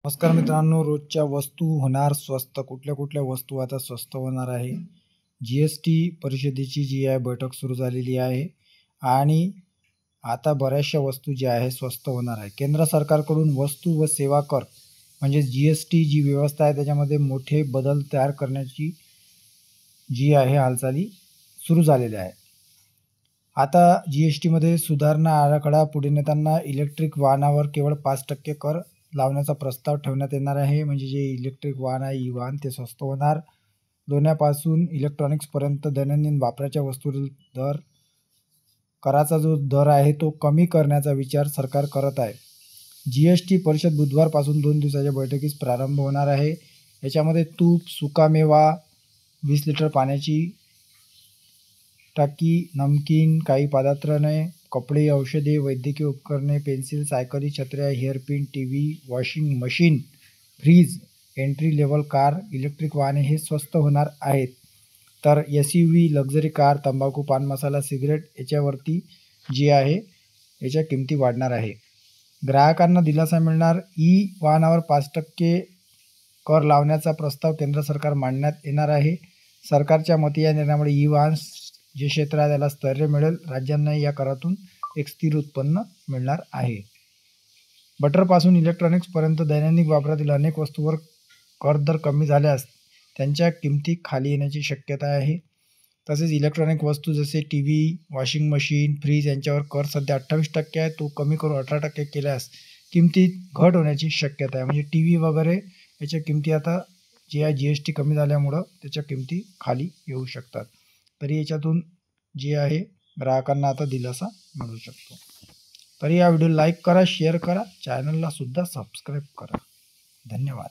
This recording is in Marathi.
नमस्कार मित्रांनो, रोजच्या वस्तू होणार स्वस्त. कुठल्या कुठल्या वस्तू आता स्वस्त होणार आहे? GST परिषदेची जी आहे बैठक सुरू झालेली आहे आणि आता बऱ्याचशा वस्तू ज्या आहे स्वस्त होणार आहे. केंद्र सरकारकडून वस्तू व सेवा कर म्हणजे GST जी व्यवस्था आहे त्याच्यामध्ये मोठे बदल तयार करण्याची जी आहे हालचाली सुरू झालेल्या आहे. आता GSTमध्ये सुधारणा आराखडा पुढे नेताना इलेक्ट्रिक वाहनावर केवळ 5% कर लावण्याचा प्रस्ताव ठेवण्यात येणार आहे. म्हणजे जे इलेक्ट्रिक वाहन आहे, ई वाहन, ते स्वस्त होणार. लोण्यापासून इलेक्ट्रॉनिक्सपर्यंत दैनंदिन वापराच्या वस्तूंवरील कराचा जो दर आहे तो कमी करण्याचा विचार सरकार करत आहे. GST परिषद बुधवारपासून 2 दिवसाच्या बैठकीस प्रारंभ होणार आहे. याच्यामध्ये तूप, सुकामेवा, 20 लिटर पाण्याची टाकी, नमकीन, काही पदार्थाने, कपडे, औषधे, वैद्यकीय उपकरणे, पेन्सिल, सायकली, छत्र्या, hairpin, TV, washing machine, fridge, entry level car, electric वाहने हे स्वस्त होणार आहेत. तर SUV, लक्झरी कार, तंबाखू, पान मसाला, सिगरेट याच्यावरती जी आहे याच्या किमती वाढणार आहे. ग्राहकांना दिलासा मिळणार. ई वाहनावर 5% कर लावण्याचा प्रस्ताव केंद्र सरकार मांडण्यात येणार आहे. सरकारच्या मते या निर्णयामुळे ई वाहन जे क्षेत्र आहे त्याला स्थैर्य मिळेल. राज्यांना या करातून एक स्थिर उत्पन्न मिळणार आहे. बटरपासून इलेक्ट्रॉनिक्सपर्यंत दैनंदिन वापरातील अनेक वस्तूंवर कर दर कमी झाल्यास त्यांच्या किमती खाली येण्याची शक्यता आहे. तसेच इलेक्ट्रॉनिक वस्तू जसे TV, वॉशिंग मशीन, फ्रीज यांच्यावर कर सध्या 28% आहे. तो कमी करून 18% केल्यास किमतीत घट होण्याची शक्यता आहे. म्हणजे TV वगैरे याच्या किमती आता जे आहे GST कमी झाल्यामुळं त्याच्या किमती खाली येऊ शकतात. तरी याच्यातून जे आहे ग्राहकांना आता दिलासा मिळू शकतो. तरी या व्हिडिओ लाईक करा, शेअर करा, चॅनलला सुद्धा सबस्क्राईब करा. धन्यवाद.